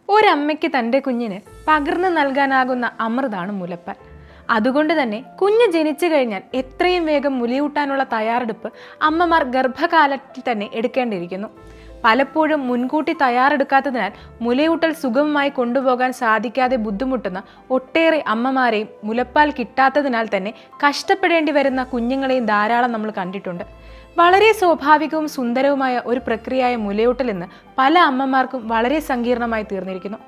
ഒരമ്മയ്ക്ക് തൻ്റെ കുഞ്ഞിന് പകർന്നു നൽകാനാകുന്ന അമൃതാണ് മുലപ്പാൽ. അതുകൊണ്ട് തന്നെ കുഞ്ഞ് ജനിച്ചു കഴിഞ്ഞാൽ എത്രയും വേഗം മുലയൂട്ടാനുള്ള തയ്യാറെടുപ്പ് അമ്മമാർ ഗർഭകാലത്തിൽ തന്നെ എടുക്കേണ്ടിയിരിക്കുന്നു. പലപ്പോഴും മുൻകൂട്ടി തയ്യാറെടുക്കാത്തതിനാൽ മുലയൂട്ടൽ സുഗമമായി കൊണ്ടുപോകാൻ സാധിക്കാതെ ബുദ്ധിമുട്ടുന്ന ഒട്ടേറെ അമ്മമാരെയും മുലപ്പാൽ കിട്ടാത്തതിനാൽ തന്നെ കഷ്ടപ്പെടേണ്ടി വരുന്ന കുഞ്ഞുങ്ങളെയും ധാരാളം നമ്മൾ കണ്ടിട്ടുണ്ട്. വളരെ സ്വാഭാവികവും സുന്ദരവുമായ ഒരു പ്രക്രിയയായ മുലയൂട്ടൽ ഇന്ന് പല അമ്മമാർക്കും വളരെ സങ്കീർണമായി തീർന്നിരിക്കുന്നു.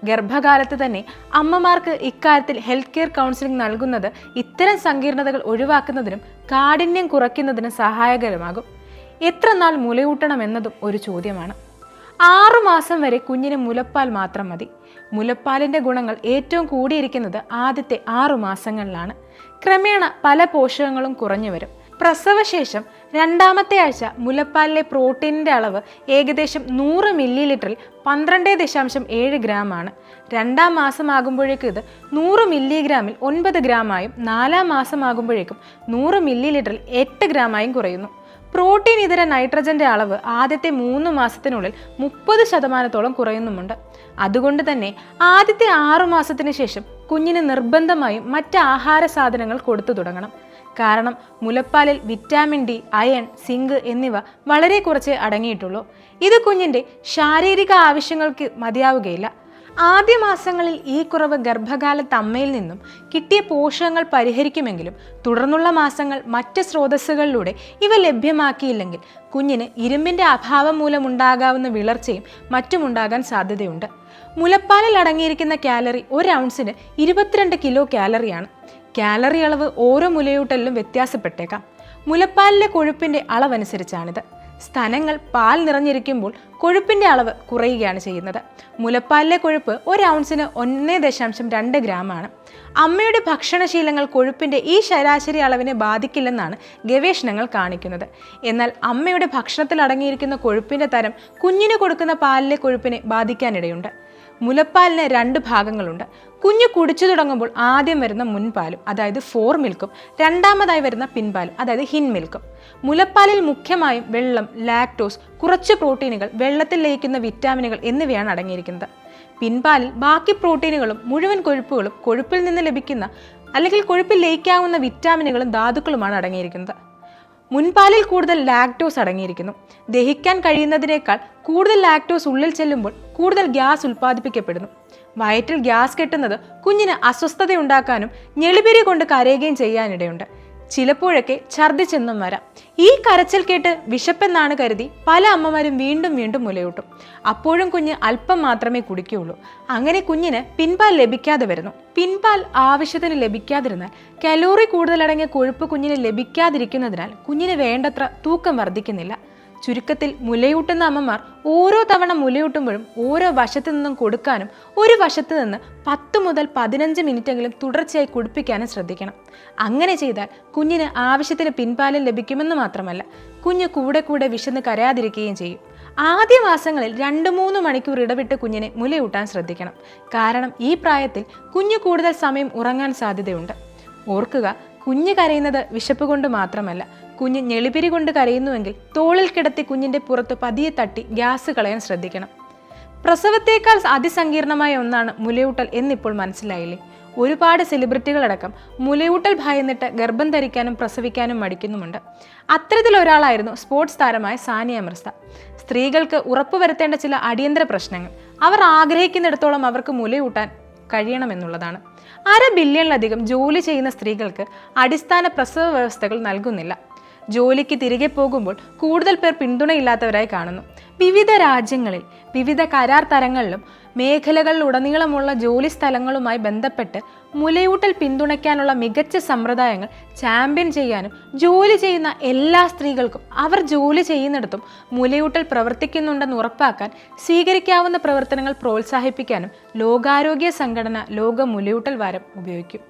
ഗർഭകാലത്ത് തന്നെ അമ്മമാർക്ക് ഇക്കാര്യത്തിൽ ഹെൽത്ത് കെയർ കൗൺസിലിംഗ് നൽകുന്നത് ഇത്തരം സങ്കീർണതകൾ ഒഴിവാക്കുന്നതിനും കാഠിന്യം കുറയ്ക്കുന്നതിനും സഹായകരമാകും. എത്ര നാൾ മുലയൂട്ടണം എന്നതും ഒരു ചോദ്യമാണ്. 6 മാസം വരെ കുഞ്ഞിന് മുലപ്പാൽ മാത്രം മതി. മുലപ്പാലിൻ്റെ ഗുണങ്ങൾ ഏറ്റവും കൂടിയിരിക്കുന്നത് ആദ്യത്തെ 6 മാസങ്ങളിലാണ്. ക്രമേണ പല പോഷകങ്ങളും കുറഞ്ഞു വരും. പ്രസവശേഷം 2ാമത്തെ ആഴ്ച മുലപ്പാലിലെ പ്രോട്ടീനിൻ്റെ അളവ് ഏകദേശം 100 മില്ലി ലിറ്ററിൽ 12.7 ഗ്രാം ആണ്. 2ാം മാസമാകുമ്പോഴേക്കും ഇത് 100 മില്ലിഗ്രാമിൽ 9 ഗ്രാമായും 4ാം മാസമാകുമ്പോഴേക്കും 100 മില്ലി ലിറ്ററിൽ 8 ഗ്രാമായും കുറയുന്നു. പ്രോട്ടീൻ ഇതര നൈട്രജന്റെ അളവ് ആദ്യത്തെ 3 മാസത്തിനുള്ളിൽ 30% കുറയുന്നുമുണ്ട്. അതുകൊണ്ട് തന്നെ ആദ്യത്തെ 6 മാസത്തിന് ശേഷം കുഞ്ഞിന് നിർബന്ധമായും മറ്റ് ആഹാര സാധനങ്ങൾ കൊടുത്തു തുടങ്ങണം. കാരണം മുലപ്പാലിൽ വിറ്റാമിൻ ഡി, അയൺ, സിങ്ക് എന്നിവ വളരെ കുറച്ചേ അടങ്ങിയിട്ടുള്ളൂ. ഇത് കുഞ്ഞിൻ്റെ ശാരീരിക ആവശ്യങ്ങൾക്ക് മതിയാവുകയില്ല. ആദ്യ മാസങ്ങളിൽ ഈ കുറവ് ഗർഭകാലത്ത് അമ്മയിൽ നിന്നും കിട്ടിയ പോഷകങ്ങൾ പരിഹരിക്കുമെങ്കിലും തുടർന്നുള്ള മാസങ്ങൾ മറ്റ് സ്രോതസ്സുകളിലൂടെ ഇവ ലഭ്യമാക്കിയില്ലെങ്കിൽ കുഞ്ഞിന് ഇരുമ്പിൻ്റെ അഭാവം മൂലമുണ്ടാകാവുന്ന വിളർച്ചയും മറ്റുമുണ്ടാകാൻ സാധ്യതയുണ്ട്. മുലപ്പാലിൽ അടങ്ങിയിരിക്കുന്ന കാലറി 1 ഔൺസിന് 22 കിലോ കാലറിയാണ്. കാലറി അളവ് ഓരോ മുലയൂട്ടലിലും വ്യത്യാസപ്പെട്ടേക്കാം. മുലപ്പാലിലെ കൊഴുപ്പിൻ്റെ അളവനുസരിച്ചാണിത്. സ്തനങ്ങൾ പാൽ നിറഞ്ഞിരിക്കുമ്പോൾ കൊഴുപ്പിൻ്റെ അളവ് കുറയുകയാണ് ചെയ്യുന്നത്. മുലപ്പാലിലെ കൊഴുപ്പ് 1 ഔൺസിന് 1.2 ഗ്രാം ആണ്. അമ്മയുടെ ഭക്ഷണശീലങ്ങൾ കൊഴുപ്പിൻ്റെ ഈ ശരാശരി അളവിനെ ബാധിക്കില്ലെന്നാണ് ഗവേഷണങ്ങൾ കാണിക്കുന്നത്. എന്നാൽ അമ്മയുടെ ഭക്ഷണത്തിൽ അടങ്ങിയിരിക്കുന്ന കൊഴുപ്പിൻ്റെ തരം കുഞ്ഞിന് കൊടുക്കുന്ന പാലിലെ കൊഴുപ്പിനെ ബാധിക്കാനിടയുണ്ട്. മുലപ്പാലിന് 2 ഭാഗങ്ങളുണ്ട്. കുഞ്ഞ് കുടിച്ചു തുടങ്ങുമ്പോൾ ആദ്യം വരുന്ന മുൻപാലും, അതായത് ഫോർ മിൽക്കും, രണ്ടാമതായി വരുന്ന പിൻപാലും, അതായത് ഹിൻ മിൽക്കും. മുലപ്പാലിൽ മുഖ്യമായും വെള്ളം, ലാക്ടോസ്, കുറച്ച് പ്രോട്ടീനുകൾ, വെള്ളത്തിൽ ലയിക്കുന്ന വിറ്റാമിനുകൾ എന്നിവയാണ് അടങ്ങിയിരിക്കുന്നത്. പിൻപാലിൽ ബാക്കി പ്രോട്ടീനുകളും മുഴുവൻ കൊഴുപ്പുകളും, കൊഴുപ്പിൽ നിന്ന് ലഭിക്കുന്ന അല്ലെങ്കിൽ കൊഴുപ്പിൽ ലയിക്കാവുന്ന വിറ്റാമിനുകളും ധാതുക്കളുമാണ് അടങ്ങിയിരിക്കുന്നത്. മുൻപാലിൽ കൂടുതൽ ലാക്ടോസ് അടങ്ങിയിരിക്കുന്നു. ദഹിക്കാൻ കഴിയുന്നതിനേക്കാൾ കൂടുതൽ ലാക്ടോസ് ഉള്ളിൽ ചെല്ലുമ്പോൾ കൂടുതൽ ഗ്യാസ് ഉൽപ്പാദിപ്പിക്കപ്പെടുന്നു. വയറ്റിൽ ഗ്യാസ് കെട്ടുന്നത് കുഞ്ഞിന് അസ്വസ്ഥതയുണ്ടാക്കാനും ഞെളിപിരി കൊണ്ട് കരയുകയും ചെയ്യാനിടയുണ്ട്. ചിലപ്പോഴൊക്കെ ഛർദ്ദിച്ചെന്നും വരാം. ഈ കരച്ചിൽ കേട്ട് വിശപ്പെന്നാണ് കരുതി പല അമ്മമാരും വീണ്ടും വീണ്ടും മുലയൂട്ടും. അപ്പോഴും കുഞ്ഞ് അല്പം മാത്രമേ കുടിക്കുകയുള്ളൂ. അങ്ങനെ കുഞ്ഞിന് പിൻപാൽ ലഭിക്കാതെ വരുന്നു. പിൻപാൽ ആവശ്യത്തിന് ലഭിക്കാതിരുന്നാൽ കലോറി കൂടുതലടങ്ങിയ കൊഴുപ്പ് കുഞ്ഞിന് ലഭിക്കാതിരിക്കുന്നതിനാൽ കുഞ്ഞിന് വേണ്ടത്ര തൂക്കം വർദ്ധിക്കുന്നില്ല. ചുരുക്കത്തിൽ മുലയൂട്ടുന്ന അമ്മമാർ ഓരോ തവണ മുലയൂട്ടുമ്പോഴും ഓരോ വശത്തു നിന്നും കൊടുക്കാനും ഒരു വശത്ത് നിന്ന് 10 മുതൽ 15 മിനിറ്റെങ്കിലും തുടർച്ചയായി കുടിപ്പിക്കാനും ശ്രദ്ധിക്കണം. അങ്ങനെ ചെയ്താൽ കുഞ്ഞിന് ആവശ്യത്തിന് പിൻപാലും ലഭിക്കുമെന്ന് മാത്രമല്ല, കുഞ്ഞ് കൂടെ കൂടെ വിശന്ന് കരയാതിരിക്കുകയും ചെയ്യും. ആദ്യ മാസങ്ങളിൽ 2-3 മണിക്കൂർ ഇടവിട്ട് കുഞ്ഞിനെ മുലയൂട്ടാൻ ശ്രദ്ധിക്കണം. കാരണം ഈ പ്രായത്തിൽ കുഞ്ഞ് കൂടുതൽ സമയം ഉറങ്ങാൻ സാധ്യതയുണ്ട്. ഓർക്കുക, കുഞ്ഞ് കരയുന്നത് വിശപ്പ് കൊണ്ട് മാത്രമല്ല. കുഞ്ഞ് ഞെളിപിരി കൊണ്ട് കരയുന്നുവെങ്കിൽ തോളിൽ കിടത്തി കുഞ്ഞിൻ്റെ പുറത്ത് പതിയെ തട്ടി ഗ്യാസ് കളയാൻ ശ്രദ്ധിക്കണം. പ്രസവത്തേക്കാൾ അതിസങ്കീർണമായ ഒന്നാണ് മുലയൂട്ടൽ എന്നിപ്പോൾ മനസ്സിലായില്ലേ? ഒരുപാട് സെലിബ്രിറ്റികളടക്കം മുലയൂട്ടൽ ഭയന്നിട്ട് ഗർഭം ധരിക്കാനും പ്രസവിക്കാനും മടിക്കുന്നുമുണ്ട്. അത്തരത്തിലൊരാളായിരുന്നു സ്പോർട്സ് താരമായ സാനിയ മിർസ. സ്ത്രീകൾക്ക് ഉറപ്പുവരുത്തേണ്ട ചില അടിയന്തര പ്രശ്നങ്ങൾ. അവർ ആഗ്രഹിക്കുന്നിടത്തോളം അവർക്ക് മുലയൂട്ടാൻ കഴിയണമെന്നുള്ളതാണ്. 1/2 ബില്യണിലധികം ജോലി ചെയ്യുന്ന സ്ത്രീകൾക്ക് അടിസ്ഥാന പ്രസവ വ്യവസ്ഥകൾ നൽകുന്നില്ല. ജോലിക്ക് തിരികെ പോകുമ്പോൾ കൂടുതൽ പേർ പിന്തുണയില്ലാത്തവരായി കാണുന്നു. വിവിധ രാജ്യങ്ങളിൽ വിവിധ കരാർ തരങ്ങളിലും മേഖലകളിലുടനീളമുള്ള ജോലി സ്ഥലങ്ങളുമായി ബന്ധപ്പെട്ട് മുലയൂട്ടൽ പിന്തുണയ്ക്കാനുള്ള മികച്ച സമ്പ്രദായങ്ങൾ ചാമ്പ്യൻ ചെയ്യാനും ജോലി ചെയ്യുന്ന എല്ലാ സ്ത്രീകൾക്കും അവർ ജോലി ചെയ്യുന്നിടത്തും മുലയൂട്ടൽ പ്രവർത്തിക്കുന്നുണ്ടെന്ന് ഉറപ്പാക്കാൻ സ്വീകരിക്കാവുന്ന പ്രവർത്തനങ്ങൾ പ്രോത്സാഹിപ്പിക്കാനും ലോകാരോഗ്യ സംഘടന ലോക മുലയൂട്ടൽ വാരം ഉപയോഗിക്കും.